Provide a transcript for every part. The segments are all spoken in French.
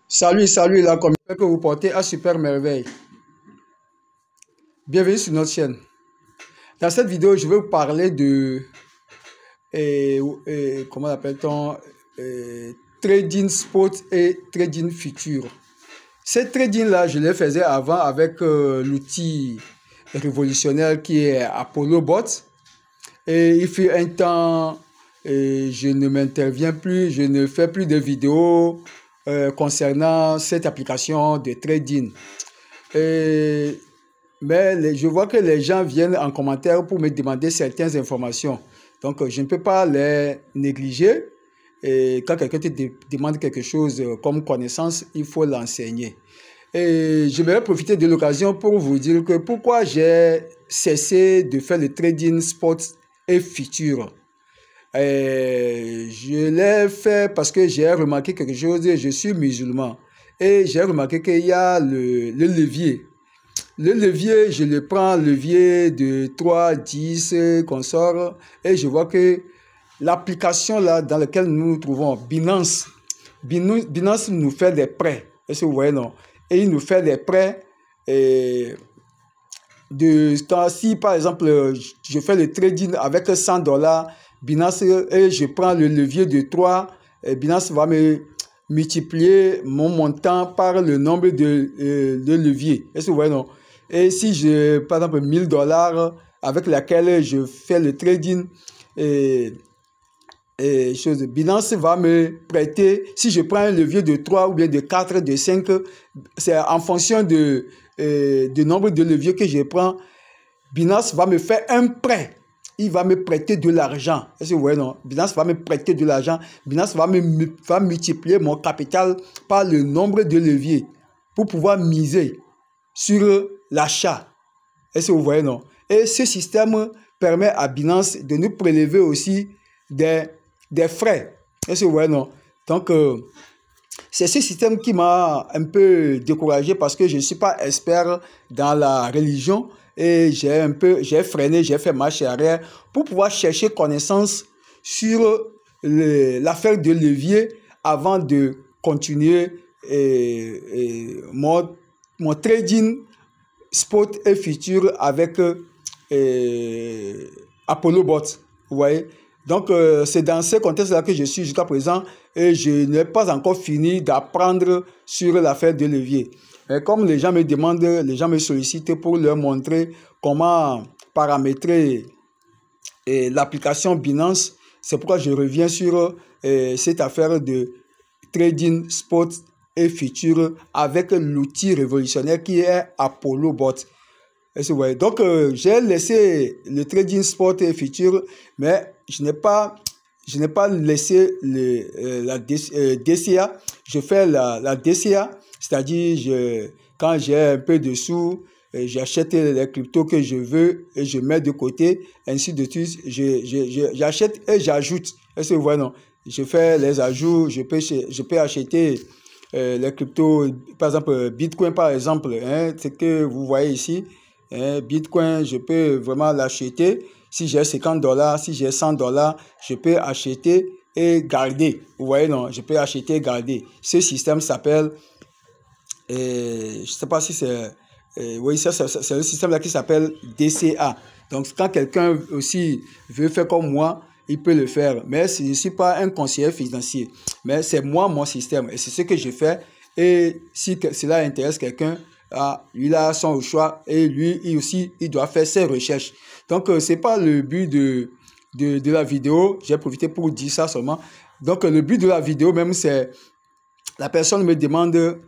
Salut la communauté que vous portez à Super Merveille. Bienvenue sur notre chaîne. Dans cette vidéo, je vais vous parler de comment appelle-t-on trading spot et trading futur. Ces trading-là, je les faisais avant avec l'outil révolutionnaire qui est Apollo Bot. Et il fut un temps, je ne m'interviens plus, je ne fais plus de vidéos concernant cette application de trading. Mais je vois que les gens viennent en commentaire pour me demander certaines informations. Donc, je ne peux pas les négliger. Et quand quelqu'un te demande quelque chose comme connaissance, il faut l'enseigner. Et je vais profiter de l'occasion pour vous dire que pourquoi j'ai cessé de faire le trading spot et futur. Je l'ai fait parce que j'ai remarqué quelque chose, je suis musulman. Et j'ai remarqué qu'il y a le levier. Le levier, je le prends, levier de 3, 10, qu'on sort. Et je vois que l'application là dans laquelle nous nous trouvons, Binance nous fait des prêts. Est-ce que vous voyez, non? Et il nous fait des prêts. Si par exemple, je fais le trading avec $100, Binance, et je prends le levier de 3, Binance va me multiplier mon montant par le nombre de leviers. Est-ce que vous voyez, non? Et si je, par exemple, $1000 avec laquelle je fais le trading, Binance va me prêter, si je prends un levier de 3 ou bien de 4, de 5, c'est en fonction du nombre de leviers que je prends, Binance va me faire un prêt. Il va me prêter de l'argent. Est-ce que vous voyez, non? Binance va me prêter de l'argent. Binance va multiplier mon capital par le nombre de leviers pour pouvoir miser sur l'achat. Est-ce que vous voyez, non? Et ce système permet à Binance de nous prélever aussi des frais. Est-ce que vous voyez, non? Donc, c'est ce système qui m'a un peu découragé parce que je ne suis pas expert dans la religion et j'ai freiné, j'ai fait marche arrière pour pouvoir chercher connaissance sur l'affaire de levier avant de continuer mon trading spot et futur avec Apollo Bot. Vous voyez? Donc, c'est dans ce contexte-là que je suis jusqu'à présent et je n'ai pas encore fini d'apprendre sur l'affaire de levier. Et comme les gens me demandent, les gens me sollicitent pour leur montrer comment paramétrer l'application Binance, c'est pourquoi je reviens sur cette affaire de trading spot et futur avec l'outil révolutionnaire qui est Apollo Bot. Est-ce que vous voyez? Donc, j'ai laissé le trading spot et futur, mais je n'ai pas laissé la DCA. Je fais la DCA, c'est-à-dire quand j'ai un peu de sous, j'achète les cryptos que je veux et je mets de côté, ainsi de suite. J'achète et j'ajoute. Est-ce que vous voyez, non? Je fais les ajouts, je peux acheter les cryptos, par exemple Bitcoin par exemple, hein, ce que vous voyez ici. Bitcoin, je peux vraiment l'acheter. Si j'ai $50, si j'ai $100, je peux acheter et garder. Vous voyez, non? Je peux acheter et garder. Ce système s'appelle, je ne sais pas si c'est, oui, c'est le système là qui s'appelle DCA. Donc, quand quelqu'un aussi veut faire comme moi, il peut le faire. Mais je ne suis pas un conseiller financier. Mais c'est moi, mon système. Et c'est ce que je fais. Et si cela intéresse quelqu'un, lui a son choix et lui aussi il doit faire ses recherches. Donc c'est pas le but de la vidéo, j'ai profité pour dire ça seulement. Donc le but de la vidéo même, c'est la personne me demande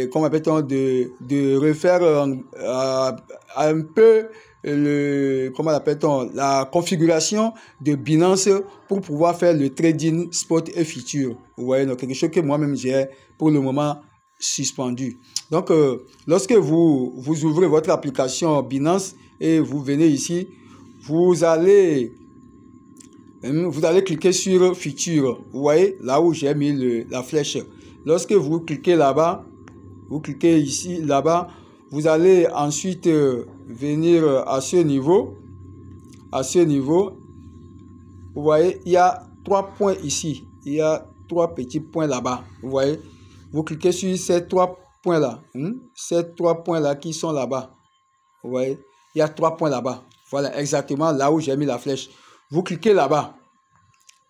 comment appelle-t-on de refaire un peu comment appelle-t-on la configuration de Binance pour pouvoir faire le trading spot et futur. Vous voyez, donc quelque chose que moi-même j'ai pour le moment suspendu. Donc, lorsque vous ouvrez votre application Binance et vous venez ici, vous allez cliquer sur Futur. Vous voyez, là où j'ai mis la flèche. Lorsque vous cliquez là-bas, vous cliquez ici, là-bas, vous allez ensuite venir à ce niveau. À ce niveau, vous voyez, il y a 3 points ici. Il y a 3 petits points là-bas. Vous voyez. vous cliquez sur ces 3 points-là. Ces 3 points-là qui sont là-bas. Vous voyez, il y a 3 points là-bas. Voilà, exactement là où j'ai mis la flèche. Vous cliquez là-bas.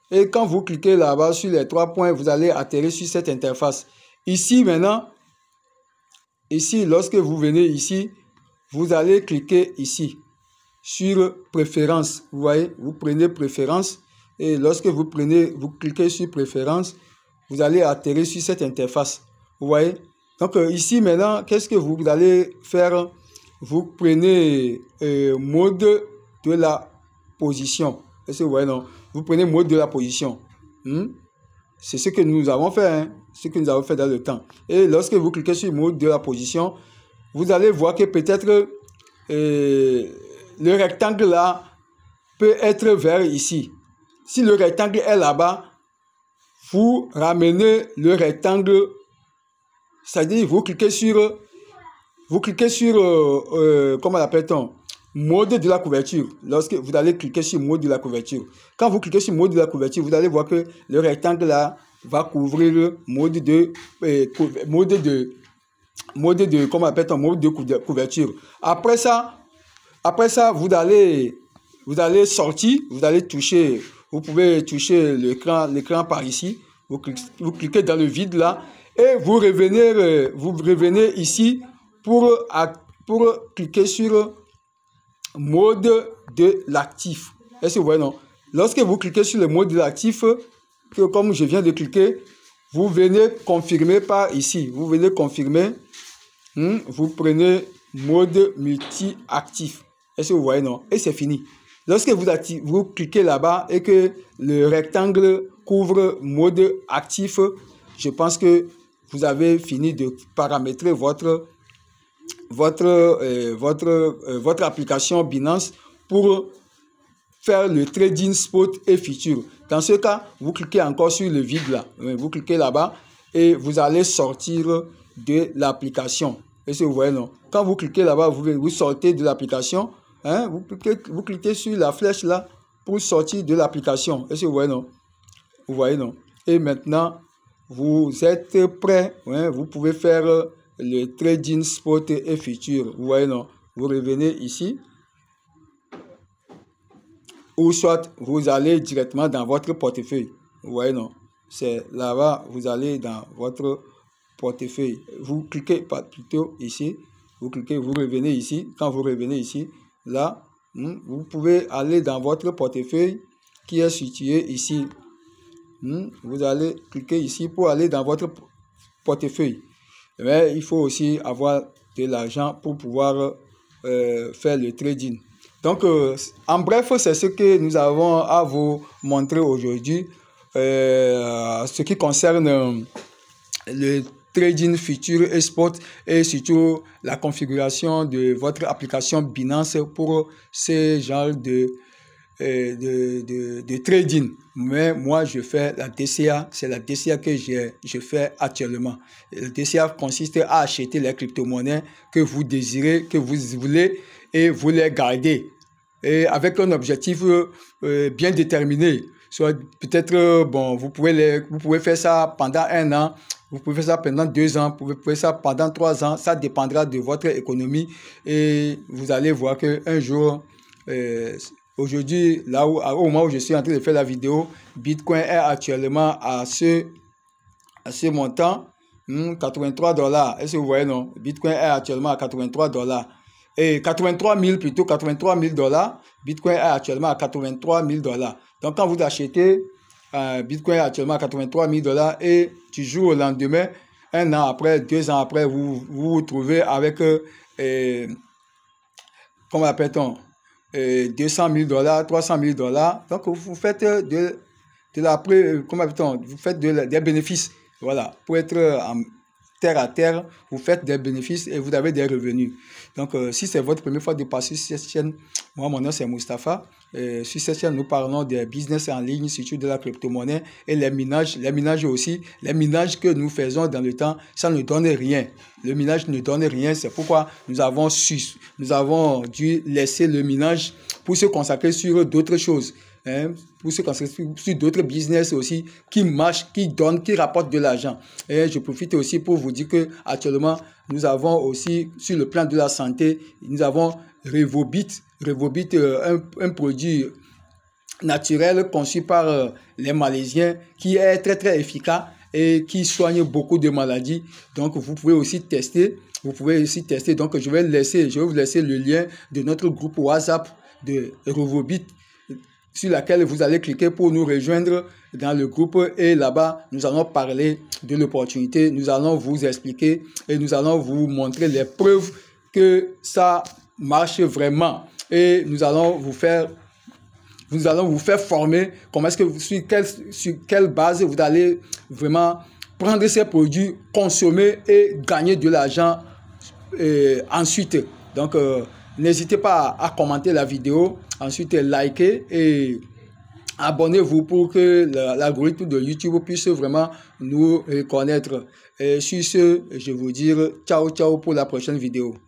Et quand vous cliquez là-bas sur les 3 points, vous allez atterrir sur cette interface. Ici, maintenant, ici, lorsque vous venez ici, vous allez cliquer ici sur Préférences. Vous voyez, vous prenez Préférences. Et lorsque vous cliquez sur Préférences, vous allez atterrir sur cette interface. Vous voyez? Donc, ici, maintenant, qu'est-ce que vous allez faire? Vous prenez mode de la position. Est-ce que vous voyez, non? Vous prenez mode de la position. C'est ce que nous avons fait, hein? Ce que nous avons fait dans le temps. Et lorsque vous cliquez sur mode de la position, vous allez voir que peut-être le rectangle là peut être vers ici. Si le rectangle est là-bas, vous ramenez le rectangle, c'est-à-dire vous cliquez sur comment l'appelle-t-on? Mode de la couverture. Lorsque vous allez cliquer sur mode de la couverture. Quand vous cliquez sur mode de la couverture, vous allez voir que le rectangle là va couvrir le mode de comment appelle-t-on? Mode de couverture. Après ça, vous allez sortir, vous allez toucher, vous pouvez toucher l'écran par ici. Vous cliquez dans le vide là et vous revenez ici pour cliquer sur mode de l'actif. Est-ce que vous voyez, non? Lorsque vous cliquez sur le mode de l'actif, comme je viens de cliquer, vous venez confirmer par ici. Vous venez confirmer. Vous prenez mode multi-actif. Est-ce que vous voyez, non? Et c'est fini. Lorsque vous cliquez là-bas et que le rectangle couvre mode actif, je pense que vous avez fini de paramétrer votre application Binance pour faire le trading spot et futur. Dans ce cas, vous cliquez encore sur le vide là. Vous cliquez là-bas et vous allez sortir de l'application. Est-ce que vous voyez, non? Quand vous cliquez là-bas, vous sortez de l'application. Vous cliquez sur la flèche là pour sortir de l'application. Est-ce que vous voyez, non? Vous voyez, non? Et maintenant, vous êtes prêt. Vous pouvez faire le trading spot et futur. Vous voyez, non? Vous revenez ici. Ou soit vous allez directement dans votre portefeuille. Vous voyez, non? C'est là-bas, vous allez dans votre portefeuille. Vous cliquez plutôt ici. Vous cliquez, vous revenez ici. Quand vous revenez ici, là, vous pouvez aller dans votre portefeuille qui est situé ici. Vous allez cliquer ici pour aller dans votre portefeuille. Mais il faut aussi avoir de l'argent pour pouvoir faire le trading. Donc, en bref, c'est ce que nous avons à vous montrer aujourd'hui. Ce qui concerne le trading futur et spot et surtout la configuration de votre application Binance pour ce genre de trading. Mais moi, je fais la DCA. C'est la DCA que je fais actuellement. La DCA consiste à acheter les crypto-monnaies que vous désirez, que vous voulez et vous les gardez. Et avec un objectif bien déterminé. Soit peut-être, bon, vous pouvez faire ça pendant 1 an. Vous pouvez faire ça pendant 2 ans, vous pouvez faire ça pendant 3 ans. Ça dépendra de votre économie et vous allez voir qu'un jour, aujourd'hui, là où, au moment où je suis en train de faire la vidéo, Bitcoin est actuellement à ce montant, 83 $. Est-ce que vous voyez, non? Bitcoin est actuellement à 83 $. Et 83 000 plutôt, 83 000 $. Bitcoin est actuellement à 83 000 $. Donc, quand vous achetez, Bitcoin est actuellement à 83 000 $ et du jour au lendemain, 1 an après, 2 ans après, vous vous trouvez avec, comment appelle-t-on, 200 000 $, 300 000 $. Donc, vous faites comment appelle-t-on, vous faites des bénéfices. Voilà, pour être en terre à terre, vous faites des bénéfices et vous avez des revenus. Donc, si c'est votre première fois de passer sur cette chaîne, moi, mon nom, c'est Moustapha. Sur cette chaîne, nous parlons des business en ligne, surtout de la crypto-monnaie et les minages aussi. Les minages que nous faisons dans le temps, ça ne donne rien. Le minage ne donne rien. C'est pourquoi nous avons dû laisser le minage pour se consacrer sur d'autres choses. hein, pour se concentrer sur d'autres business aussi qui marchent, qui donnent, qui rapportent de l'argent. Et je profite aussi pour vous dire que actuellement, nous avons aussi, sur le plan de la santé, nous avons Revobit, un produit naturel conçu par les Malaisiens qui est très très efficace et qui soigne beaucoup de maladies. Donc vous pouvez aussi tester. Donc je vais vous laisser le lien de notre groupe WhatsApp de Revobit sur laquelle vous allez cliquer pour nous rejoindre dans le groupe, et là-bas nous allons parler de l'opportunité, nous allons vous expliquer et nous allons vous montrer les preuves que ça marche vraiment, et nous allons vous faire former comment est-ce que sur quelle base vous allez vraiment prendre ces produits, consommer et gagner de l'argent ensuite. Donc n'hésitez pas à commenter la vidéo, ensuite liker et abonnez-vous pour que l'algorithme de YouTube puisse vraiment nous reconnaître. Et sur ce, je vous dis ciao ciao pour la prochaine vidéo.